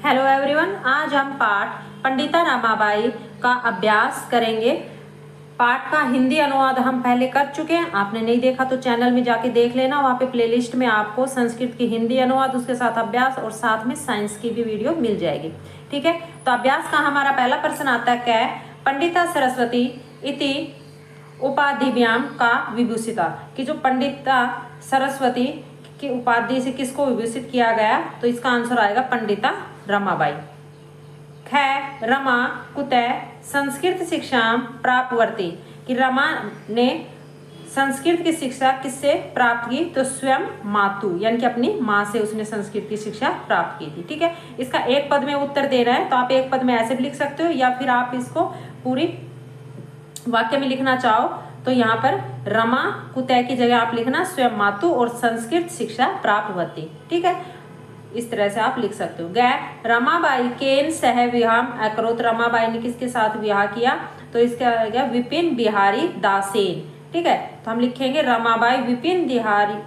Hello everyone, आज हम पाठ पंडिता रमाबाई का अभ्यास करेंगे। पाठ का हिंदी अनुवाद हम पहले कर चुके हैं। आपने नहीं देखा तो चैनल में जाके देख लेना। वहाँ पे प्लेलिस्ट में आपको संस्कृत की हिंदी अनुवाद, उसके साथ अभ्यास और साथ में साइंस की भी वीडियो मिल जाएगी। ठीक है, तो अभ्यास का हमारा पहला प्रश्न आता है, क्या पंडिता सरस्वती इति उपाधिभ्याम का विभूषिता, कि जो पंडिता सरस्वती की उपाधि से किसको विभूषित किया गया, तो इसका आंसर आएगा पंडिता रमाबाई। ख रमा कुतः संस्कृत शिक्षा प्राप्तवती, कि रमा ने संस्कृत की शिक्षा किससे प्राप्त की, तो स्वयं मातु यानी कि अपनी माँ से उसने संस्कृत की शिक्षा प्राप्त की थी। ठीक है, इसका एक पद में उत्तर देना है, तो आप एक पद में ऐसे भी लिख सकते हो या फिर आप इसको पूरी वाक्य में लिखना चाहो तो यहाँ पर रमा कुतः की जगह आप लिखना स्वयं मातु और संस्कृत शिक्षा प्राप्तवती। ठीक है, इस तरह से आप लिख सकते हो। गै रमाबाई केन सह विवाह अकरोत, रमाबाई ने किसके साथ विवाह किया, तो इसका आएगा विपिन बिहारी दासेन। ठीक है, तो हम लिखेंगे रमाबाई विपिन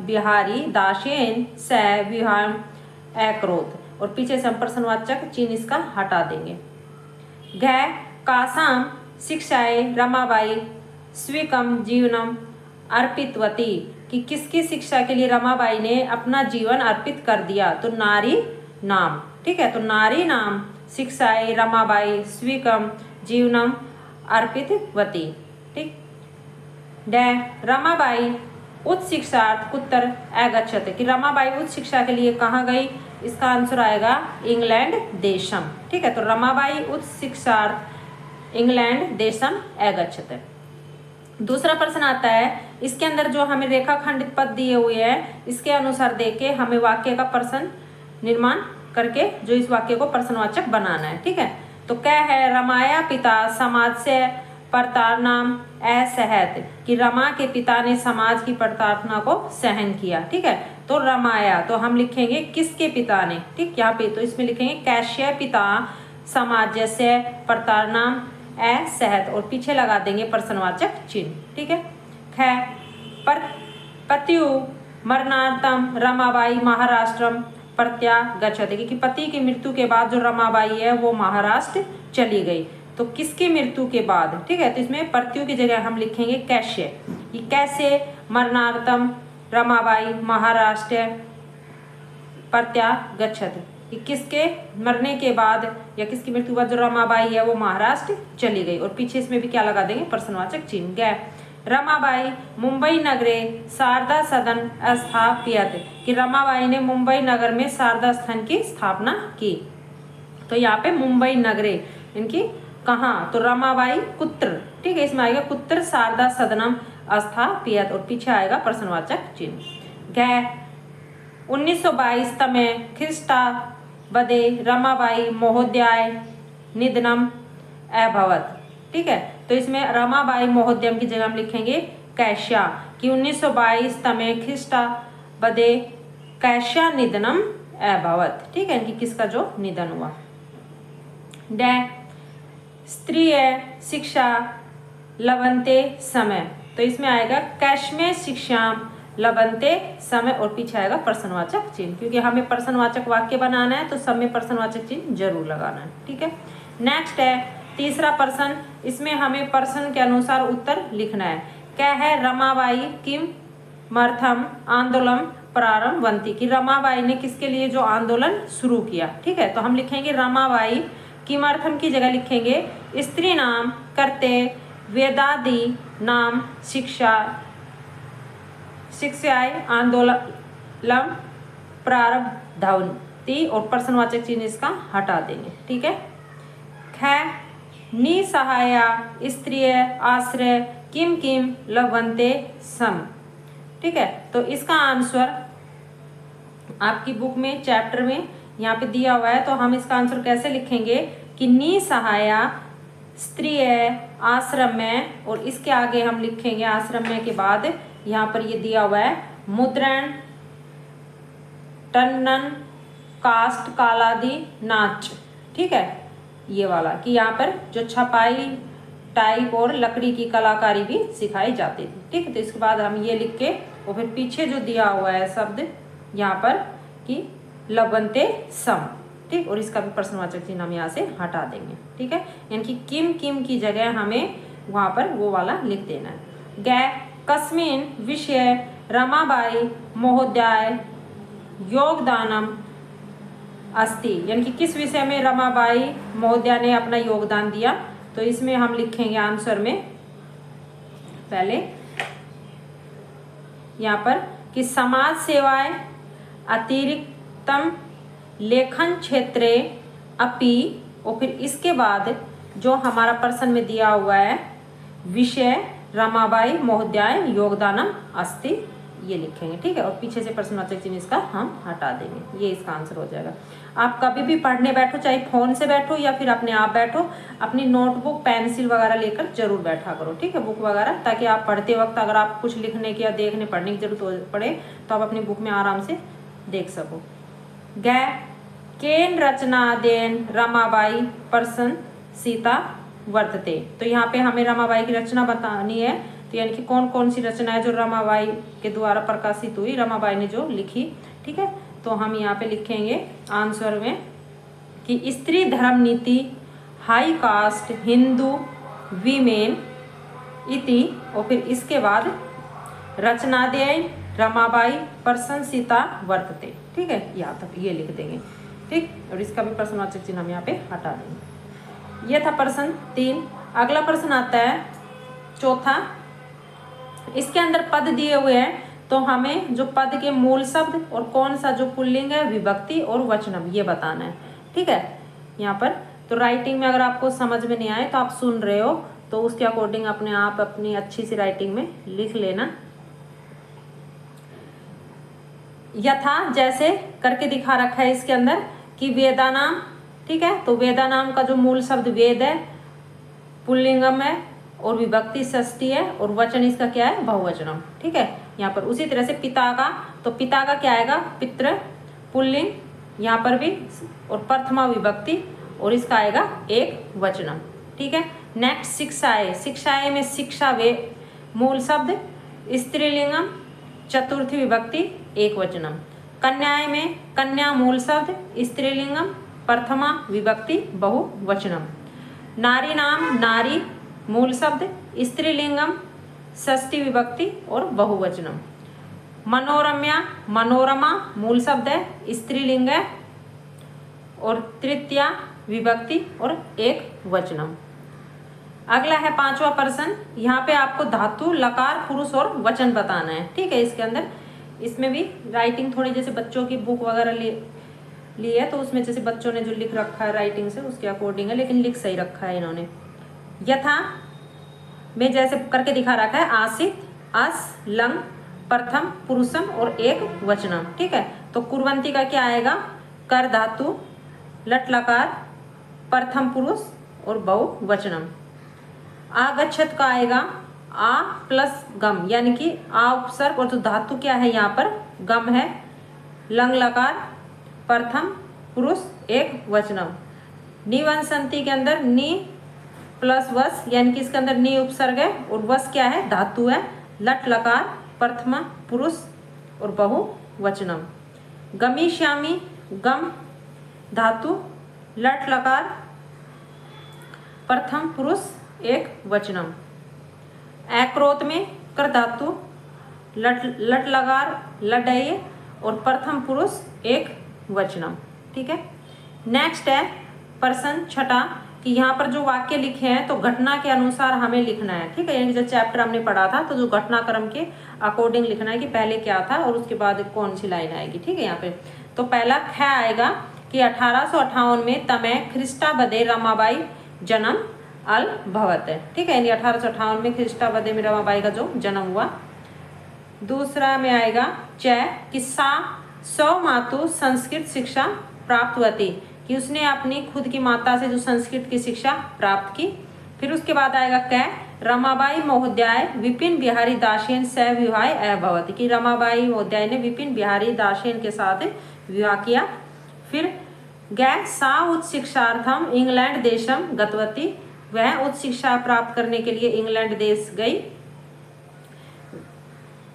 बिहारी दासेन सह विवाह अकरोत, और पीछे से हम प्रश्नवाचक चिन्ह इसका हटा देंगे। गै कासाम शिक्षाएं रमाबाई स्वीकम जीवनम अर्पितवती, कि किसकी शिक्षा के लिए रमाबाई ने अपना जीवन अर्पित कर दिया, तो नारी नाम। ठीक है, तो नारी नाम शिक्षाएं रमाबाई स्वीकम जीवनम अर्पितवती। ठीक, डे रमाबाई उच्च शिक्षार्थ कुत्र अगच्छत, कि रमाबाई उच्च शिक्षा के लिए कहाँ गई, इसका आंसर आएगा इंग्लैंड देशम। ठीक है, तो रमाबाई उच्च शिक्षार्थ इंग्लैंड देशम अगच्छत। दूसरा प्रश्न आता है, इसके अंदर जो हमें रेखाखंडित पद दिए हुए हैं इसके अनुसार देके हमें वाक्य का प्रश्न निर्माण करके जो इस वाक्य को प्रश्नवाचक बनाना है। ठीक है, तो क्या है, रमाया पिता समाज से प्रताड़नाम असहत, कि रमा के पिता ने समाज की प्रताड़ना को सहन किया। ठीक है, तो रमाया तो हम लिखेंगे किसके पिता ने। ठीक, यहाँ पे तो इसमें लिखेंगे कैश्य पिता समाज से प्रताड़नाम असहत, और पीछे लगा देंगे प्रश्नवाचक चिन्ह। ठीक है, ख पत्यु मरणार्थम रमाबाई महाराष्ट्रम प्रत्यागच्छति, कि पति की मृत्यु के बाद जो रमाबाई है वो महाराष्ट्र चली गई। तो किसकी मृत्यु के बाद, ठीक है, तो इसमें पत्यु की जगह हम लिखेंगे कैश्य, कि कैसे मरणार्थम रमाबाई महाराष्ट्र प्रत्यागच्छति, कि किसके मरने के बाद या किसकी मृत्यु के बाद जो रमाबाई है वो महाराष्ट्र चली गई, और पीछे इसमें भी क्या लगा देंगे प्रश्नवाचक चिन्ह। गए रमाबाई मुंबई नगरे शारदा सदन स्थापित, कि रमाबाई ने मुंबई नगर में शारदा स्थन की स्थापना की। तो यहाँ पे मुंबई नगरे इनकी कहाँ, तो रमाबाई कुत्र। ठीक है, इसमें आएगा कुत्र शारदा सदनम स्थापित, और पीछे आएगा प्रश्नवाचक चिन्ह। गए 1922 तमे ख्रीष्टा बदे रमाबाई महोदय निधनम अभवत। ठीक है, तो इसमें रमाबाई महोदयम की जगह हम लिखेंगे कैश्या, कि 1922 तमे ख्रीष्टा बदे कैश्या निधनम अभवत। ठीक है, कि किसका जो निधन हुआ। डे स्त्रीय शिक्षा लवंते समय, तो इसमें आएगा कैश्मे शिक्षा लबनते समय, और पीछे आएगा प्रश्नवाचक चिन्ह, क्योंकि हमें प्रश्नवाचक वाक्य बनाना है तो सब में प्रश्नवाचक चिन्ह जरूर लगाना है। ठीक है, नेक्स्ट है तीसरा प्रश्न, इसमें हमें प्रश्न के अनुसार उत्तर लिखना है। क्या है, रमाबाई किम मर्थम आंदोलन प्रारंभवंती, कि रमाबाई ने किसके लिए जो आंदोलन शुरू किया। ठीक है, तो हम लिखेंगे रमाबाई किमर्थम की जगह लिखेंगे स्त्री नाम करते वेदादि नाम शिक्षाएं आंदोलन प्रारब्धवती, और प्रश्नवाचक चिन्ह इसका हटा देंगे। ठीक है, ख निसहाया स्त्रीय आश्रय किम किम लभन्ते सम। ठीक है, तो इसका आंसर आपकी बुक में चैप्टर में यहाँ पे दिया हुआ है, तो हम इसका आंसर कैसे लिखेंगे कि निसहाया स्त्रीय आश्रम में, और इसके आगे हम लिखेंगे आश्रम में के बाद यहाँ पर ये दिया हुआ है मुद्रण टन्नन कास्ट कालादि नाच। ठीक है, ये वाला कि यहाँ पर जो छपाई टाइप और लकड़ी की कलाकारी भी सिखाई जाती थी। ठीक है, तो इसके बाद हम ये लिख के और फिर पीछे जो दिया हुआ है शब्द यहाँ पर कि लबनते सम। ठीक। और इसका भी प्रश्नवाचक चिन्ह हम यहाँ से हटा देंगे, ठीक है। यानी कि किम किम की जगह हमें वहाँ पर वो वाला लिख देना है। गै कस्मिन विषय रमाबाई महोदय योगदानम अस्ति, यानी कि किस विषय में रमाबाई महोदया ने अपना योगदान दिया। तो इसमें हम लिखेंगे आंसर में पहले यहाँ पर कि समाज सेवाएं अतिरिक्तम लेखन क्षेत्रे अपि, और फिर इसके बाद जो हमारा प्रश्न में दिया हुआ है विषय रमाबाई महोदय योगदानम अस्ति, ये लिखेंगे, ठीक है। और पीछे से प्रश्नवाचक चिन्ह इसका हम हटा देंगे, ये इसका आंसर हो जाएगा। आप कभी भी पढ़ने बैठो, चाहे फोन से बैठो या फिर अपने आप बैठो, अपनी नोटबुक पेंसिल वगैरह लेकर जरूर बैठा करो, ठीक है, बुक वगैरह, ताकि आप पढ़ते वक्त अगर आप कुछ लिखने की या देखने पढ़ने की जरूरत पड़े तो आप अपनी बुक में आराम से देख सको। गै केन रचनादेन रमाबाई प्रसन्न सीता वर्तते, तो यहाँ पे हमें रमाबाई की रचना बतानी है। तो यानी कि कौन कौन सी रचना है जो रमाबाई के द्वारा प्रकाशित हुई, रमाबाई ने जो लिखी, ठीक है। तो हम यहाँ पे लिखेंगे आंसर में कि स्त्री धर्म नीति हाई कास्ट हिंदू वीमेन इति, और फिर इसके बाद रचनादेन रमाबाई प्रशंसिता वर्तते, ठीक है, यहाँ तक ये लिख देंगे, ठीक। और इसका भी प्रश्नवाचक चिन्ह हम यहाँ पे हटा देंगे। ये था प्रश्न 3। अगला प्रश्न आता है चौथा। इसके अंदर पद दिए हुए हैं, तो हमें जो पद के मूल शब्द और कौन सा जो पुल्लिंग है, विभक्ति और वचनम, ये बताना है, ठीक है। यहाँ पर तो राइटिंग में अगर आपको समझ में नहीं आए तो आप सुन रहे हो तो उसके अकॉर्डिंग अपने आप अपनी अच्छी सी राइटिंग में लिख लेना। यथा जैसे करके दिखा रखा है इसके अंदर कि वेदानाम, ठीक है। तो वेदानाम का जो मूल शब्द वेद है, पुल्लिंगम है और विभक्ति षष्ठी है, और वचन इसका क्या है, बहुवचनम, ठीक है। यहाँ पर उसी तरह से पिता का, तो पिता का क्या आएगा, पितृ पुल्लिंग यहाँ पर भी, और प्रथमा विभक्ति, और इसका आएगा एक वचनम, ठीक है। नेक्स्ट शिक्षाएं, शिक्षाएं में शिक्षा वे मूल शब्द स्त्रीलिंगम चतुर्थी विभक्ति एक वचनम। कन्याएं में कन्या मूल शब्द स्त्रीलिंगम प्रथमा विभक्ति बहुवचनम। नारी नाम नारी मूल शब्द स्त्रीलिंगम षष्ठी विभक्ति और बहुवचनम। मनोरम्या मनोरमा मूल शब्द है, स्त्रीलिंग है और तृतीया विभक्ति और एक वचनम। अगला है पांचवा प्रश्न। यहाँ पे आपको धातु लकार पुरुष और वचन बताना है, ठीक है। इसके अंदर इसमें भी राइटिंग थोड़ी जैसे बच्चों की बुक वगैरह ली है, तो उसमें जैसे बच्चों ने जो लिख रखा है राइटिंग से उसके अकॉर्डिंग है, लेकिन लिख सही रखा है इन्होंने। यथा में जैसे करके दिखा रखा है आसित अस लंग प्रथम पुरुषम और एक वचनम, ठीक है। तो कुर्वंती का क्या आएगा, कर धातु लट लकार प्रथम पुरुष और बहुवचनम। आगच्छत का आएगा आ प्लस गम, यानी कि आ उपसर्ग और जो धातु क्या है यहाँ पर गम है, लंग लकार प्रथम पुरुष एक वचनम। निवंसंती के अंदर नी प्लस वस, यानी कि इसके अंदर नी उपसर्ग है और वस क्या है, धातु है, लट लकार प्रथमा पुरुष और बहुवचनम। गमिष्यामि गम धातु लट लकार प्रथम पुरुष एक वचनम। एक्रोत में कर धातु लट लकार लडय और प्रथम पुरुष एक वचनम, ठीक है। नेक्स्ट है प्रश्न छठा कि यहाँ पर जो वाक्य लिखे हैं तो घटना के अनुसार हमें लिखना है, ठीक है। यानी जो चैप्टर हमने पढ़ा था तो जो घटनाक्रम के अकॉर्डिंग लिखना है कि पहले क्या था और उसके बाद कौन सी लाइन आएगी, ठीक है। यहाँ पे तो पहला ख आएगा कि 1858 में तमय ख्रिस्टाबदे रमाबाई जन्म अल भवत है, ठीक है। यानी 1858 में ख्रिस्टाबदे में रमाबाई का जो जन्म हुआ। दूसरा में आएगा च कि सा सौ मातु संस्कृत शिक्षा प्राप्त हुई, कि उसने अपनी खुद की माता से जो संस्कृत की शिक्षा प्राप्त की। फिर उसके बाद आएगा कै रमाबाई महोदय विपिन बिहारी दासेन सह विवाह अभवत, कि रमाबाई महोदय ने विपिन बिहारी दासेन के साथ विवाह किया। फिर गै सा उच्च शिक्षार्थम इंग्लैंड देशम गतवती, वह उच्च शिक्षा प्राप्त करने के लिए इंग्लैंड देश गई।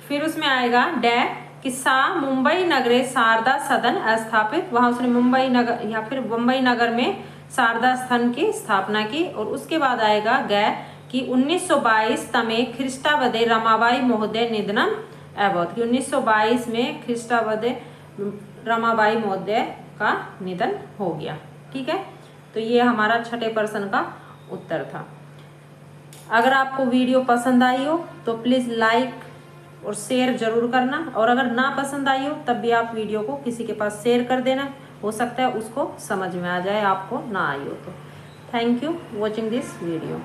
फिर उसमें आएगा डै कि सा मुंबई नगरे शारदा सदन स्थापित, वहां उसने मुंबई नगर या फिर मुंबई नगर में शारदा सदन की स्थापना की। और उसके बाद आएगा गै कि 1922 तमे ख्रीष्टावदे रमाबाई महोदय निधनम अभवत, कि 1922 में ख्रीष्टावदे रमाबाई महोदय का निधन हो गया। ठीक है, तो ये हमारा छठे प्रश्न का उत्तर था। अगर आपको वीडियो पसंद आई हो तो प्लीज़ लाइक और शेयर जरूर करना, और अगर ना पसंद आई हो तब भी आप वीडियो को किसी के पास शेयर कर देना, हो सकता है उसको समझ में आ जाए, आपको ना आई हो तो। Thank you watching this video.